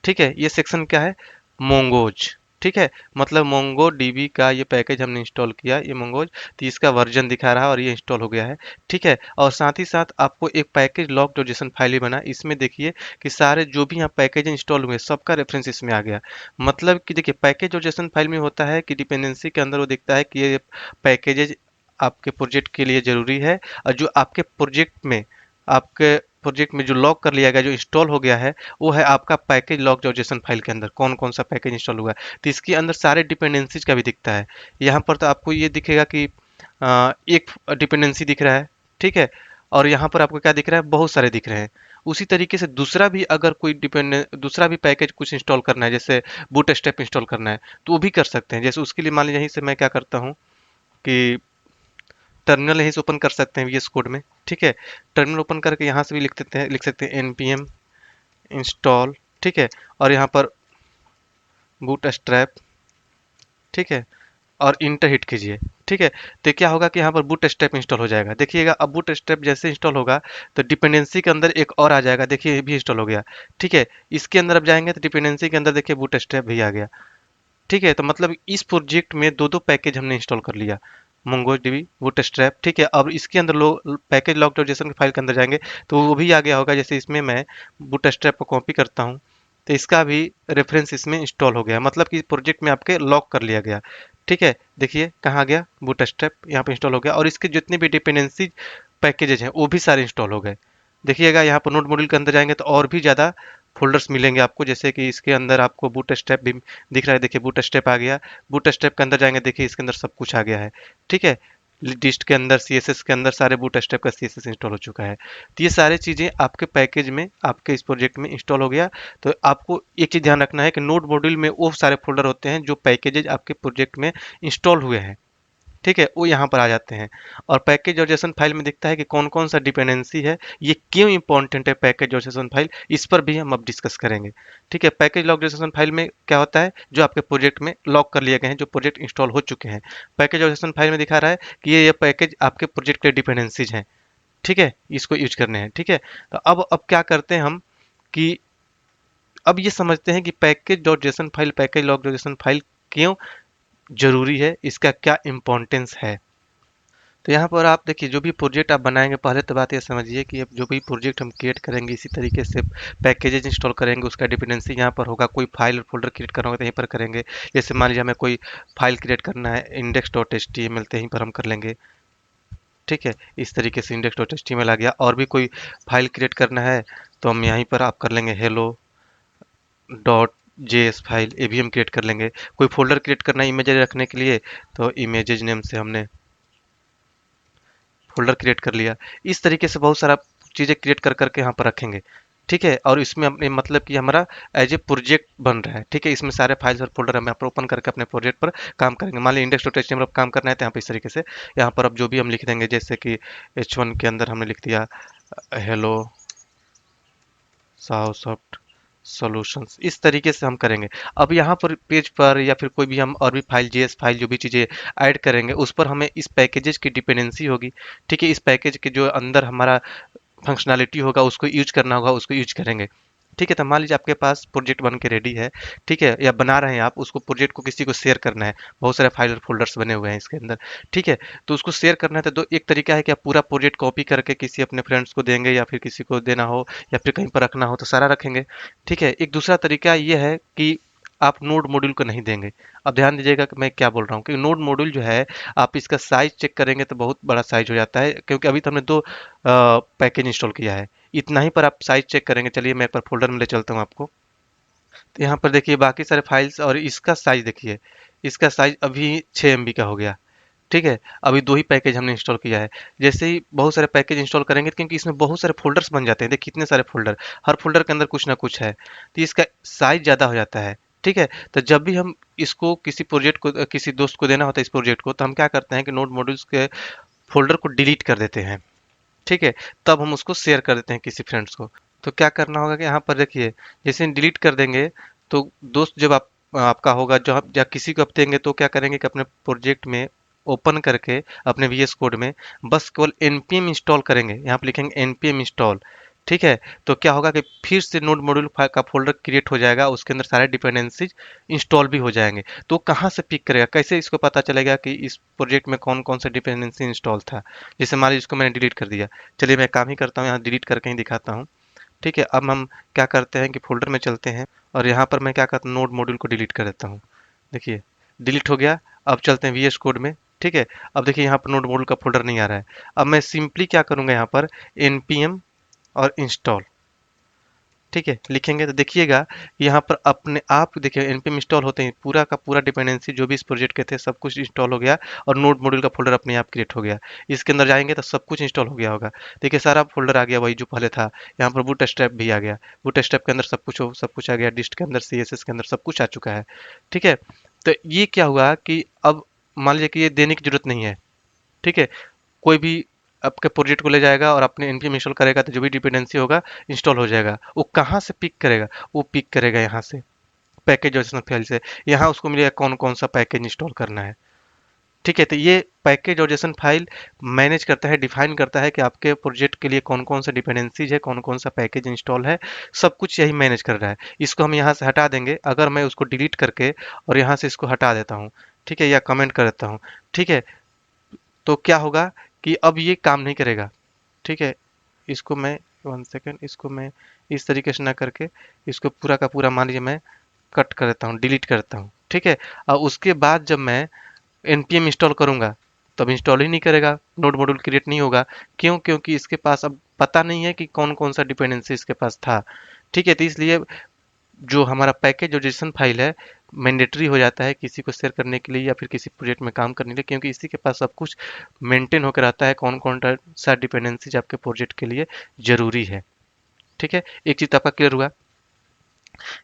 ठीक है। ये सेक्शन क्या है, मोंगोज, ठीक है। मतलब मोंगो डीबी का ये पैकेज हमने इंस्टॉल किया, ये मोंगोज, तो इसका वर्जन दिखा रहा है और ये इंस्टॉल हो गया है, ठीक है। और साथ ही साथ आपको एक package log dot JSON file भी बना। इसमें देखिए कि सारे जो भी यहाँ पैकेज इंस्टॉल हुए सबका रेफरेंस इसमें आ गया। मतलब कि देखिए पैकेज और जेसन फाइल में होता है कि डिपेंडेंसी के अंदर वो दिखता है कि ये पैकेजेज आपके प्रोजेक्ट के लिए जरूरी है, और जो आपके प्रोजेक्ट में जो लॉग कर लिया गया, जो इंस्टॉल हो गया है, वो है आपका package log dot JSON file के अंदर कौन कौन सा पैकेज इंस्टॉल हुआ है। तो इसके अंदर सारे डिपेंडेंसीज का भी दिखता है। यहाँ पर तो आपको ये दिखेगा कि एक डिपेंडेंसी दिख रहा है, ठीक है। और यहाँ पर आपको क्या दिख रहा है, बहुत सारे दिख रहे हैं। उसी तरीके से दूसरा भी अगर कोई दूसरा भी पैकेज कुछ इंस्टॉल करना है, जैसे बूट स्टेप इंस्टॉल करना है, तो वो भी कर सकते हैं। जैसे उसके लिए मान लीजिए यहीं से मैं क्या करता हूँ कि टर्मिनल यहीं से ओपन कर सकते हैं वीएस कोड में, ठीक है। टर्मिनल ओपन करके यहाँ से भी लिख सकते हैं npm इंस्टॉल, ठीक है। और यहाँ पर बूट स्ट्रैप, ठीक है, और इंटर हिट कीजिए, ठीक है। तो क्या होगा कि यहाँ पर बूट स्ट्रैप इंस्टॉल हो जाएगा। देखिएगा अब बूट स्ट्रैप जैसे इंस्टॉल होगा तो डिपेंडेंसी के अंदर एक और आ जाएगा, देखिए ये भी इंस्टॉल हो गया, ठीक है। इसके अंदर अब जाएंगे तो डिपेंडेंसी के अंदर देखिए बूट स्ट्रैप भी आ गया, ठीक है। तो मतलब इस प्रोजेक्ट में दो दो पैकेज हमने इंस्टॉल कर लिया, MongoDB बूटस्ट्रैप, ठीक है। अब इसके अंदर लोग package log dot JSON file के अंदर जाएंगे तो वो भी आ गया होगा। जैसे इसमें मैं बूटस्ट्रैप को कॉपी करता हूँ तो इसका भी रेफरेंस इसमें इंस्टॉल हो गया, मतलब कि प्रोजेक्ट में आपके लॉक कर लिया गया, ठीक है। देखिए कहाँ गया, बूटस्ट्रैप यहाँ पे इंस्टॉल हो गया, और इसके जितने भी डिपेंडेंसी पैकेजेज हैं वो भी सारे इंस्टॉल हो गए। देखिएगा यहाँ पर नोड मॉड्यूल के अंदर जाएंगे तो और भी ज़्यादा फोल्डर्स मिलेंगे आपको, जैसे कि इसके अंदर आपको बूट स्टेप भी दिख रहा है। देखिए बूट स्टेप आ गया, बूट स्टेप के अंदर जाएंगे देखिए इसके अंदर सब कुछ आ गया है, ठीक है। लिस्ट के अंदर सीएसएस के अंदर सारे बूट स्टेप का सीएसएस इंस्टॉल हो चुका है। तो ये सारी चीज़ें आपके पैकेज में, आपके इस प्रोजेक्ट में इंस्टॉल हो गया। तो आपको एक चीज़ ध्यान रखना है कि नोड मॉड्यूल में वो सारे फोल्डर होते हैं जो पैकेजेज आपके प्रोजेक्ट में इंस्टॉल हुए हैं, ठीक है, वो यहाँ पर आ जाते हैं। और पैकेज और जेसन फाइल में दिखता है कि कौन कौन सा डिपेंडेंसी है, ये क्यों इंपॉर्टेंट है पैकेज और जेसन फाइल, इस पर भी हम अब डिस्कस करेंगे, ठीक है। पैकेज लॉग जेसन फाइल में क्या होता है, जो आपके प्रोजेक्ट में लॉक कर लिए गए हैं, जो प्रोजेक्ट इंस्टॉल हो चुके हैं। पैकेज और जेसन फाइल में दिखा रहा है कि ये पैकेज आपके प्रोजेक्ट के डिपेंडेंसीज हैं, ठीक है, इसको यूज करने हैं, ठीक है। तो अब क्या करते हैं हम कि अब ये समझते हैं कि package dot JSON file, package log dot JSON file क्यों जरूरी है, इसका क्या इंपॉर्टेंस है। तो यहाँ पर आप देखिए जो भी प्रोजेक्ट आप बनाएंगे, पहले तो बात ये समझिए कि अब जो भी प्रोजेक्ट हम क्रिएट करेंगे इसी तरीके से पैकेजेज इंस्टॉल करेंगे, उसका डिपेंडेंसी यहाँ पर होगा। कोई फाइल और फोल्डर क्रिएट करना होगा तो यहीं पर करेंगे। जैसे मान लीजिए हमें कोई फाइल क्रिएट करना है, index dot H T M L, तो यहीं पर हम कर लेंगे, ठीक है। इस तरीके से index dot H T M L आ गया। और भी कोई फाइल क्रिएट करना है तो हम यहीं पर आप कर लेंगे हेलो डॉट जेएस फाइल, ये भी हम क्रिएट कर लेंगे। कोई फोल्डर क्रिएट करना है इमेजेज रखने के लिए तो इमेजेज नेम से हमने फोल्डर क्रिएट कर लिया। इस तरीके से बहुत सारा चीज़ें क्रिएट कर करके यहाँ पर रखेंगे, ठीक है। और इसमें अपने मतलब कि हमारा एज ए प्रोजेक्ट बन रहा है, ठीक है। इसमें सारे फाइल्स और फोल्डर हम यहाँ पर ओपन करके अपने प्रोजेक्ट पर काम करेंगे। मान लीजिए इंडेक्स डॉट एचटीएमएल पर काम करना है तो यहाँ पर इस तरीके से यहाँ पर अब जो भी हम लिख देंगे, जैसे कि H1 के अंदर हमने लिख दिया हेलो साहसॉफ्ट सॉल्यूशंस, इस तरीके से हम करेंगे। अब यहाँ पर पेज पर या फिर कोई भी हम और भी फाइल, जेएस फाइल, जो भी चीज़ें ऐड करेंगे उस पर हमें इस पैकेजेस की डिपेंडेंसी होगी। ठीक है, इस पैकेज के जो अंदर हमारा फंक्शनैलिटी होगा उसको यूज करना होगा, उसको यूज करेंगे। ठीक है, तो मान लीजिए आपके पास प्रोजेक्ट बन के रेडी है। ठीक है, या बना रहे हैं आप उसको, प्रोजेक्ट को किसी को शेयर करना है। बहुत सारे फाइल और फोल्डर्स बने हुए हैं इसके अंदर। ठीक है, तो उसको शेयर करना है तो एक तरीका है कि आप पूरा प्रोजेक्ट कॉपी करके किसी अपने फ्रेंड्स को देंगे, या फिर किसी को देना हो, या फिर कहीं पर रखना हो तो सारा रखेंगे। ठीक है, एक दूसरा तरीका ये है कि आप नोड मॉड्यूल को नहीं देंगे। अब ध्यान दीजिएगा कि मैं क्या बोल रहा हूँ, कि नोड मॉड्यूल जो है, आप इसका साइज चेक करेंगे तो बहुत बड़ा साइज हो जाता है, क्योंकि अभी तो हमने दो पैकेज इंस्टॉल किया है। इतना ही पर आप साइज चेक करेंगे। चलिए मैं एक बार फोल्डर में ले चलता हूँ आपको। तो यहाँ पर देखिए बाकी सारे फाइल्स, और इसका साइज देखिए, इसका साइज अभी 6 MB का हो गया। ठीक है, अभी दो ही पैकेज हमने इंस्टॉल किया है। जैसे ही बहुत सारे पैकेज इंस्टॉल करेंगे, क्योंकि इसमें बहुत सारे फोल्डर्स बन जाते हैं, देखिए कितने सारे फोल्डर, हर फोल्डर के अंदर कुछ ना कुछ है, तो इसका साइज ज़्यादा हो जाता है। ठीक है, तो जब भी हम इसको किसी प्रोजेक्ट को, किसी दोस्त को देना होता है इस प्रोजेक्ट को, तो हम क्या करते हैं कि नोड मॉड्यूल्स के फोल्डर को डिलीट कर देते हैं। ठीक है, तब हम उसको शेयर कर देते हैं किसी फ्रेंड्स को। तो क्या करना होगा कि यहाँ पर देखिए, जैसे डिलीट कर देंगे तो दोस्त जब आपका होगा, जो आप या किसी को आप देंगे, तो क्या करेंगे कि अपने प्रोजेक्ट में ओपन करके अपने वीएस कोड में बस केवल npm इंस्टॉल करेंगे। यहाँ पर लिखेंगे npm इंस्टॉल। ठीक है, तो क्या होगा कि फिर से नोड मॉड्यूल का फोल्डर क्रिएट हो जाएगा, उसके अंदर सारे डिपेंडेंसीज इंस्टॉल भी हो जाएंगे। तो कहाँ से पिक करेगा, कैसे इसको पता चलेगा कि इस प्रोजेक्ट में कौन कौन सा डिपेंडेंसी इंस्टॉल था। जैसे मान लीजिए इसको मैंने डिलीट कर दिया। चलिए मैं काम ही करता हूँ, यहाँ डिलीट करके ही दिखाता हूँ। ठीक है, अब हम क्या करते हैं कि फोल्डर में चलते हैं, और यहाँ पर मैं क्या करता हूँ, नोड मॉड्यूल को डिलीट कर देता हूँ। देखिए डिलीट हो गया। अब चलते हैं वीएस कोड में। ठीक है, अब देखिए यहाँ पर नोड मॉड्यूल का फोल्डर नहीं आ रहा है। अब मैं सिंपली क्या करूँगा, यहाँ पर npm और इंस्टॉल, ठीक है, लिखेंगे तो देखिएगा यहाँ पर अपने आप देखिए npm इंस्टॉल होते ही पूरा का पूरा डिपेंडेंसी जो भी इस प्रोजेक्ट के थे सब कुछ इंस्टॉल हो गया, और नोड मॉड्यूल का फोल्डर अपने आप क्रिएट हो गया। इसके अंदर जाएंगे तो सब कुछ इंस्टॉल हो गया होगा। देखिए सारा फोल्डर आ गया वही जो पहले था। यहाँ पर बूटस्ट्रैप भी आ गया, बूटस्ट्रैप के अंदर सब कुछ आ गया, डिस्ट के अंदर, सीएसएस के अंदर सब कुछ आ चुका है। ठीक है, तो ये क्या हुआ कि अब मान लीजिए कि ये देने की जरूरत नहीं है। ठीक है, कोई भी आपके प्रोजेक्ट को ले जाएगा और अपने npm इंस्टॉल करेगा, तो जो भी डिपेंडेंसी होगा इंस्टॉल हो जाएगा। वो कहाँ से पिक करेगा, वो पिक करेगा यहाँ से पैकेज ऑर्गेनाइजेशन फाइल से। यहाँ उसको मिलेगा कौन कौन सा पैकेज इंस्टॉल करना है। ठीक है, तो ये पैकेज ऑर्गेनाइजेशन फाइल मैनेज करता है, डिफाइन करता है कि आपके प्रोजेक्ट के लिए कौन कौन सा डिपेंडेंसीज है, कौन कौन सा पैकेज इंस्टॉल है, सब कुछ यही मैनेज कर रहा है। इसको हम यहाँ से हटा देंगे, अगर मैं उसको डिलीट करके और यहाँ से इसको हटा देता हूँ, ठीक है, या कमेंट कर देता हूँ, ठीक है, तो क्या होगा कि अब ये काम नहीं करेगा। ठीक है, इसको मैं 1 सेकेंड, इसको मैं इस तरीके से ना करके इसको पूरा का पूरा मान लीजिए मैं कट कर देता हूँ, डिलीट करता हूँ। ठीक है, और उसके बाद जब मैं npm इंस्टॉल करूँगा तब इंस्टॉल ही नहीं करेगा, नोड मॉड्यूल क्रिएट नहीं होगा। क्यों? क्योंकि इसके पास अब पता नहीं है कि कौन कौन सा डिपेंडेंसी इसके पास था। ठीक है, तो इसलिए जो हमारा पैकेज और जेसन फाइल है मैंडेटरी हो जाता है किसी को शेयर करने के लिए या फिर किसी प्रोजेक्ट में काम करने के लिए, क्योंकि इसी के पास सब कुछ मेंटेन होकर आता है, कौन कौन सा डिपेंडेंसीज आपके प्रोजेक्ट के लिए जरूरी है। ठीक है, एक चीज आपका क्लियर हुआ।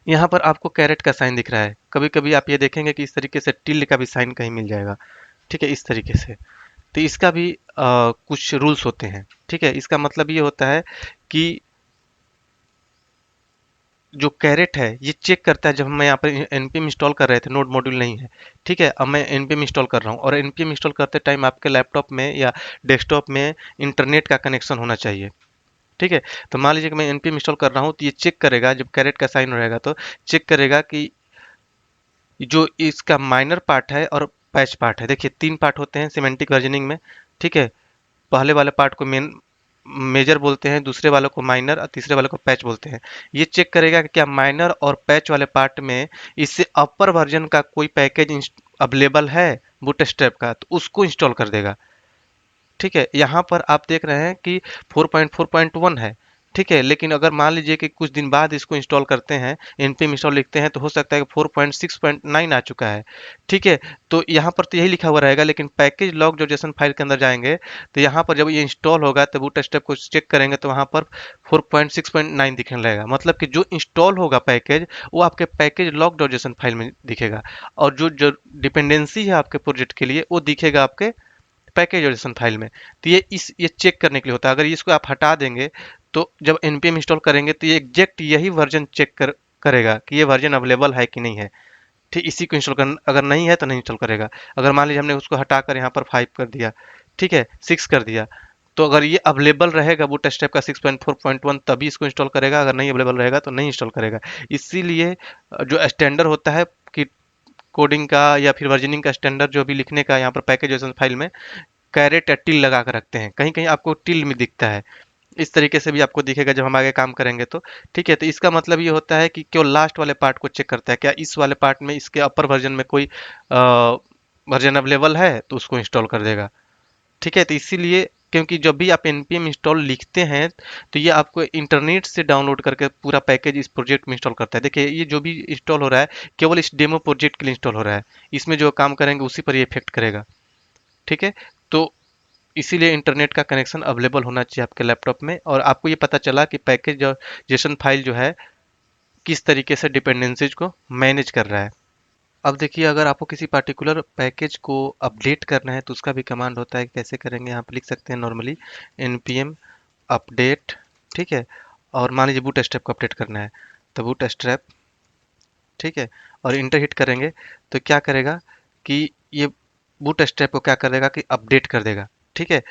यहाँ पर आपको कैरेट का साइन दिख रहा है, कभी कभी आप ये देखेंगे कि इस तरीके से टिल्ड का भी साइन कहीं मिल जाएगा। ठीक है, इस तरीके से, तो इसका भी कुछ रूल्स होते हैं। ठीक है, इसका मतलब ये होता है कि जो कैरेट है ये चेक करता है, जब हम यहाँ पर npm इंस्टॉल कर रहे थे, नोड मॉड्यूल नहीं है। ठीक है, अब मैं npm इंस्टॉल कर रहा हूँ, और npm इंस्टॉल करते टाइम आपके लैपटॉप में या डेस्कटॉप में इंटरनेट का कनेक्शन होना चाहिए। ठीक है, तो मान लीजिए कि मैं npm इंस्टॉल कर रहा हूँ, तो ये चेक करेगा, जब कैरेट का साइन रहेगा तो चेक करेगा कि जो इसका माइनर पार्ट है और पैच पार्ट है। देखिए 3 पार्ट होते हैं सिमेंटिक वर्जनिंग में। ठीक है, पहले वाले पार्ट को मेजर बोलते हैं, दूसरे वाले को माइनर और तीसरे वाले को पैच बोलते हैं। ये चेक करेगा कि क्या माइनर और पैच वाले पार्ट में इससे अपर वर्जन का कोई पैकेज अवेलेबल है बूटस्ट्रैप का, तो उसको इंस्टॉल कर देगा। ठीक है, यहाँ पर आप देख रहे हैं कि 4.4.1 है। ठीक है, लेकिन अगर मान लीजिए कि कुछ दिन बाद इसको इंस्टॉल करते हैं, npm इंस्टॉल लिखते हैं, तो हो सकता है कि 4.6.9 आ चुका है। ठीक है, तो यहाँ पर तो यही लिखा हुआ रहेगा, लेकिन पैकेज लॉग जो जेसन फाइल के अंदर जाएंगे, तो यहाँ पर जब ये इंस्टॉल होगा तो बूटस्ट्रैप को चेक करेंगे तो वहाँ पर 4.6.9 दिखने लगेगा। मतलब कि जो इंस्टॉल होगा पैकेज, वो आपके package log dot JSON file में दिखेगा, और जो जो डिपेंडेंसी है आपके प्रोजेक्ट के लिए वो दिखेगा आपके पैकेज और JSON फाइल में। तो ये चेक करने के लिए होता है। अगर इसको आप हटा देंगे तो जब npm इंस्टॉल करेंगे तो ये एग्जैक्ट यही वर्जन चेक करेगा कि ये वर्जन अवेलेबल है कि नहीं है। ठीक, इसी को इंस्टॉल कर, अगर नहीं है तो नहीं इंस्टॉल करेगा। अगर मान लीजिए हमने उसको हटाकर यहाँ पर 5 कर दिया, ठीक है, 6 कर दिया, तो अगर ये अवेलेबल रहेगा बूटस्ट्रैप का 6.4.1 तभी इसको इंस्टॉल करेगा, अगर नहीं अवेलेबल रहेगा तो नहीं इंस्टॉल करेगा। इसीलिए जो स्टैंडर्ड होता है कि कोडिंग का या फिर वर्जनिंग का स्टैंडर्ड जो भी लिखने का यहाँ पर पैकेज फाइल में कैरेट या टिल लगा कर रखते हैं। कहीं कहीं आपको टिल में दिखता है, इस तरीके से भी आपको दिखेगा जब हम आगे काम करेंगे तो। ठीक है, तो इसका मतलब ये होता है कि केवल लास्ट वाले पार्ट को चेक करता है, क्या इस वाले पार्ट में इसके अपर वर्जन में कोई वर्जन अवेलेबल है तो उसको इंस्टॉल कर देगा। ठीक है, तो इसीलिए क्योंकि जब भी आप npm इंस्टॉल लिखते हैं तो ये आपको इंटरनेट से डाउनलोड करके पूरा पैकेज इस प्रोजेक्ट में इंस्टॉल करता है। देखिए ये जो भी इंस्टॉल हो रहा है केवल इस डेमो प्रोजेक्ट के लिए इंस्टॉल हो रहा है, इसमें जो काम करेंगे उसी पर ये इफेक्ट करेगा। ठीक है, तो इसीलिए इंटरनेट का कनेक्शन अवेलेबल होना चाहिए आपके लैपटॉप में। और आपको ये पता चला कि पैकेज और जेसन फाइल जो है किस तरीके से डिपेंडेंसीज को मैनेज कर रहा है। अब देखिए अगर आपको किसी पार्टिकुलर पैकेज को अपडेट करना है तो उसका भी कमांड होता है, कैसे करेंगे यहाँ पे लिख सकते हैं नॉर्मली npm अपडेट। ठीक है, और मान लीजिए बूट स्ट्रैप को अपडेट करना है तो बूट स्ट्रैप, ठीक है, और इंटर हिट करेंगे तो क्या करेगा कि ये बूट स्ट्रैप को क्या कर देगा कि अपडेट कर देगा। ठीक है,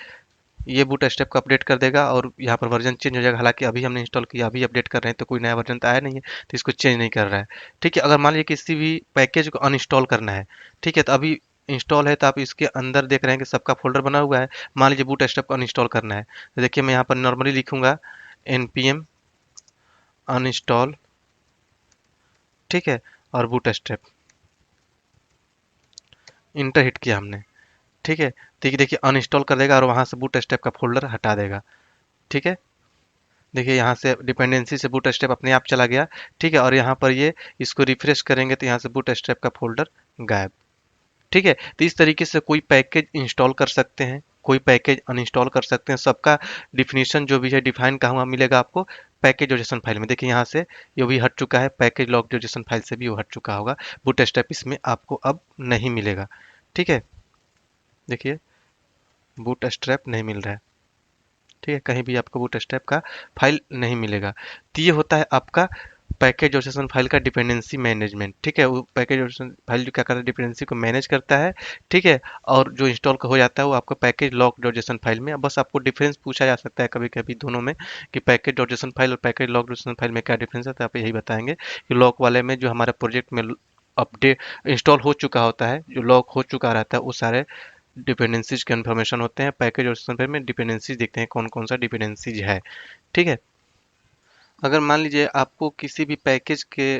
ये बूट स्ट्रैप को अपडेट कर देगा और यहाँ पर वर्जन चेंज हो जाएगा। हालांकि अभी हमने इंस्टॉल किया, अभी अपडेट कर रहे हैं तो कोई नया वर्जन तो आया नहीं है, तो इसको चेंज नहीं कर रहा है। ठीक है, अगर मान लीजिए किसी भी पैकेज को अनइंस्टॉल करना है, ठीक है, तो अभी इंस्टॉल है तो आप इसके अंदर देख रहे हैं कि सबका फोल्डर बना हुआ है। मान लीजिए बूट स्ट्रैप को अनइंस्टॉल करना है तो देखिए मैं यहाँ पर नॉर्मली लिखूंगा npm अनइंस्टॉल, ठीक है, और बूट स्ट्रैप, इंटर हिट किया हमने। ठीक है, देखिए अनइंस्टॉल कर देगा और वहां से बूट स्ट्रैप का फोल्डर हटा देगा। ठीक है, देखिए यहाँ से डिपेंडेंसी से बूट स्ट्रैप अपने आप चला गया। ठीक है, और यहाँ पर ये इसको रिफ्रेश करेंगे तो यहाँ से बूट स्ट्रैप का फोल्डर गायब। ठीक है, तो इस तरीके से कोई पैकेज इंस्टॉल कर सकते हैं, कोई पैकेज अनइंस्टॉल कर सकते हैं। सबका डिफिनीशन जो भी है डिफाइन कहाँ हुआ मिलेगा आपको पैकेज और जेसन फाइल में। देखिए यहाँ से ये भी हट चुका है, पैकेज लॉग जो जेसन फाइल से भी वो हट चुका होगा। बूट स्ट्रैप इसमें आपको अब नहीं मिलेगा। ठीक है, देखिए बूट स्ट्रैप नहीं मिल रहा है। ठीक है, कहीं भी आपको बूटस्ट्रैप का फाइल नहीं मिलेगा। तो ये होता है आपका पैकेज और सेशन फाइल का डिपेंडेंसी मैनेजमेंट। ठीक है, वो पैकेज और सेशन फाइल जो क्या करता है डिपेंडेंसी को मैनेज करता है। ठीक है, और जो इंस्टॉल हो जाता है वो आपका package lock dot JSON file में। बस आपको डिफरेंस पूछा जा सकता है कभी कभी दोनों में कि पैकेज डॉट जेसन फाइल और package lock dot JSON file में क्या डिफरेंस है, तो आप यही बताएंगे कि लॉक वाले में जो हमारे प्रोजेक्ट में अपडेट इंस्टॉल हो चुका होता है, जो लॉक हो चुका रहता है, वो सारे डिपेंडेंसीज के इन्फॉर्मेशन होते हैं। पैकेज और सिस्टम में डिपेंडेंसीज देखते हैं कौन कौन सा डिपेंडेंसीज है। ठीक है, अगर मान लीजिए आपको किसी भी पैकेज के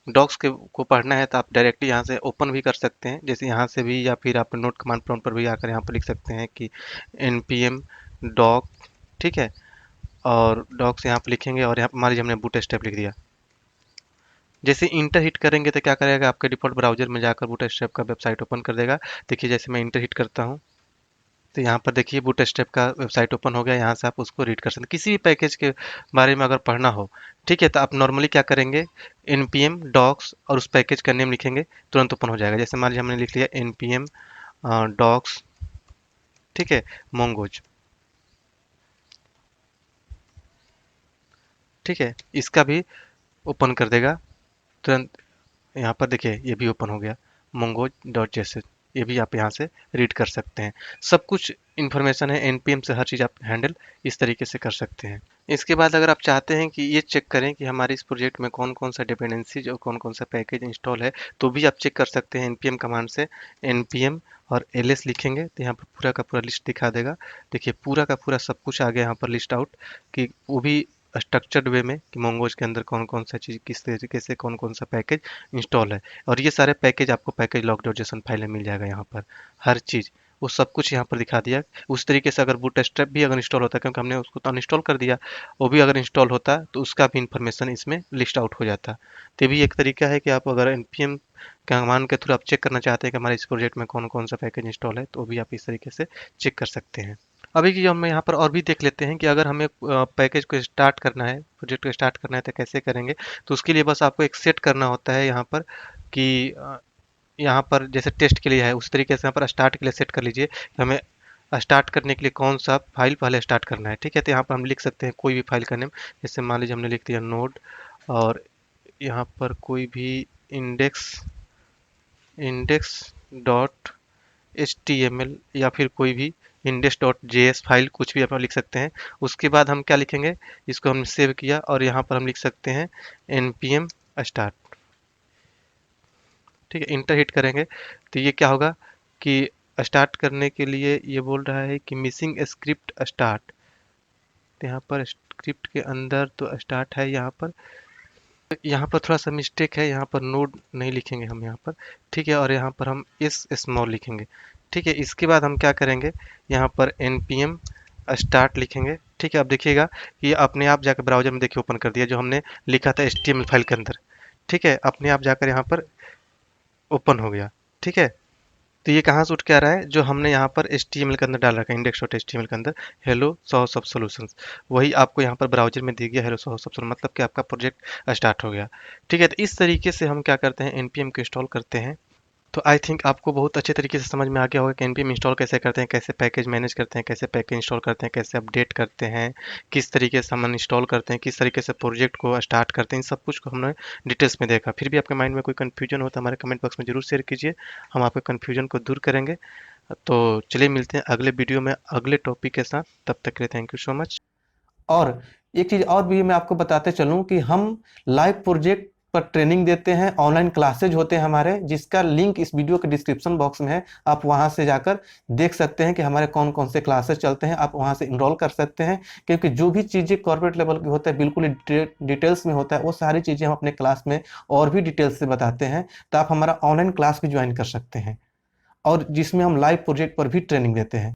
डॉक्स के को पढ़ना है तो आप डायरेक्टली यहाँ से ओपन भी कर सकते हैं, जैसे यहाँ से भी, या फिर आप नोट कमांड प्रॉम्प्ट पर भी आकर यहाँ पर लिख सकते हैं कि npm डॉक। ठीक है, और डॉक्स यहाँ पर लिखेंगे और यहाँ पर मान लीजिए हमने बूटस्ट्रैप लिख दिया। जैसे इंटर हिट करेंगे तो क्या करेगा, आपके डिफॉल्ट ब्राउजर में जाकर बूटस्ट्रैप का वेबसाइट ओपन कर देगा। देखिए जैसे मैं इंटर हिट करता हूँ तो यहाँ पर देखिए बूटस्ट्रैप का वेबसाइट ओपन हो गया। यहाँ से आप उसको रीड कर सकते हैं किसी भी पैकेज के बारे में अगर पढ़ना हो। ठीक है, तो आप नॉर्मली क्या करेंगे npm डॉक्स और उस पैकेज का नेम लिखेंगे, तुरंत ओपन हो जाएगा। जैसे मान लीजिए हमने लिख लिया npm डॉक्स, ठीक है, मोंगोज। ठीक है, इसका भी ओपन कर देगा तुरंत। यहाँ पर देखिए ये भी ओपन हो गया मोंगोज डॉट जेसन। ये भी आप यहाँ से रीड कर सकते हैं। सब कुछ इन्फॉर्मेशन है npm से, हर चीज़ आप हैंडल इस तरीके से कर सकते हैं। इसके बाद अगर आप चाहते हैं कि ये चेक करें कि हमारे इस प्रोजेक्ट में कौन कौन सा डिपेंडेंसीज और कौन कौन सा पैकेज इंस्टॉल है तो भी आप चेक कर सकते हैं npm कमांड से। npm और ls लिखेंगे तो यहाँ पर पूरा का पूरा लिस्ट दिखा देगा। देखिए पूरा का पूरा सब कुछ आ गया यहाँ पर लिस्ट आउट, कि वो भी स्ट्रक्चर्ड वे में कि मोंगोज के अंदर कौन कौन सा चीज़ किस तरीके से कौन कौन सा पैकेज इंस्टॉल है। और ये सारे पैकेज आपको package lock dot JSON file में मिल जाएगा। यहाँ पर हर चीज़ वो सब कुछ यहाँ पर दिखा दिया। उस तरीके से अगर बूटस्ट्रैप भी अगर इंस्टॉल होता है, क्योंकि हमने उसको तो अनइंस्टॉल कर दिया, वो भी अगर इंस्टॉल होता तो उसका भी इंफॉर्मेशन इसमें लिस्ट आउट हो जाता। तो ये भी एक तरीका है कि आप अगर npm कमांड के थ्रू आप चेक करना चाहते हैं कि हमारे इस प्रोजेक्ट में कौन कौन सा पैकेज इंस्टॉल है तो भी आप इस तरीके से चेक कर सकते हैं। अभी की हम यहाँ पर और भी देख लेते हैं कि अगर हमें पैकेज को स्टार्ट करना है, प्रोजेक्ट को स्टार्ट करना है तो कैसे करेंगे। तो उसके लिए बस आपको एक सेट करना होता है यहाँ पर कि यहाँ पर जैसे टेस्ट के लिए है उस तरीके से यहाँ पर स्टार्ट के लिए सेट कर लीजिए कि हमें स्टार्ट करने के लिए कौन सा फाइल पहले स्टार्ट करना है। ठीक है, तो यहाँ पर हम लिख सकते हैं कोई भी फाइल का नेम। जैसे मान लीजिए हमने लिख दिया नोड, और यहाँ पर कोई भी इंडेक्स इंडेक्स डॉट HTML या फिर कोई भी index.js फाइल कुछ भी आप लिख सकते हैं। उसके बाद हम क्या लिखेंगे, इसको हमने सेव किया और यहाँ पर हम लिख सकते हैं npm start। ठीक है, इंटर हिट करेंगे तो ये क्या होगा कि स्टार्ट करने के लिए ये बोल रहा है कि मिसिंग स्क्रिप्ट स्टार्ट। तो यहाँ पर स्क्रिप्ट के अंदर तो स्टार्ट है, यहाँ पर थोड़ा सा मिस्टेक है, यहाँ पर नोड नहीं लिखेंगे हम यहाँ पर। ठीक है, और यहाँ पर हम इस स्मॉल लिखेंगे। ठीक है, इसके बाद हम क्या करेंगे, यहाँ पर npm स्टार्ट लिखेंगे। ठीक है, अब देखिएगा कि अपने आप जाकर ब्राउजर में देखिए ओपन कर दिया जो हमने लिखा था HTML फाइल के अंदर। ठीक है, अपने आप जाकर यहाँ पर ओपन हो गया। ठीक है, तो ये कहाँ से उठ के आ रहा है, जो हमने यहाँ पर HTML के अंदर डाल रखा है, index.html के अंदर हेलो सॉस ऑफ सॉल्यूशंस, वही आपको यहाँ पर ब्राउजर में दिख गया हेलो सॉस ऑफ सॉल्यूशन, मतलब कि आपका प्रोजेक्ट स्टार्ट हो गया। ठीक है, तो इस तरीके से हम क्या करते हैं, npm को इंस्टॉल करते हैं। तो आई थिंक आपको बहुत अच्छे तरीके से समझ में आ गया होगा कि npm इंस्टॉल कैसे करते हैं, कैसे पैकेज मैनेज करते हैं, कैसे पैकेज इंस्टॉल करते हैं, कैसे अपडेट करते हैं, किस तरीके से हम इंस्टॉल करते हैं, किस तरीके से प्रोजेक्ट को स्टार्ट करते हैं। इन सब कुछ को हमने डिटेल्स में देखा। फिर भी आपके माइंड में कोई कन्फ्यूजन हो तो हमारे कमेंट बॉक्स में जरूर शेयर कीजिए, हम आपके कन्फ्यूजन को दूर करेंगे। तो चलिए मिलते हैं अगले वीडियो में अगले टॉपिक के साथ, तब तक के लिए थैंक यू सो मच। और एक चीज़ और भी मैं आपको बताते चलूं कि हम लाइव प्रोजेक्ट पर ट्रेनिंग देते हैं, ऑनलाइन क्लासेज होते हैं हमारे, जिसका लिंक इस वीडियो के डिस्क्रिप्शन बॉक्स में है। आप वहां से जाकर देख सकते हैं कि हमारे कौन कौन से क्लासेस चलते हैं, आप वहां से इनरोल कर सकते हैं। क्योंकि जो भी चीज़ें कॉर्पोरेट लेवल की होता है बिल्कुल डिटेल्स में होता है, वो सारी चीज़ें हम अपने क्लास में और भी डिटेल्स से बताते हैं। तो आप हमारा ऑनलाइन क्लास भी ज्वाइन कर सकते हैं, और जिसमें हम लाइव प्रोजेक्ट पर भी ट्रेनिंग देते हैं।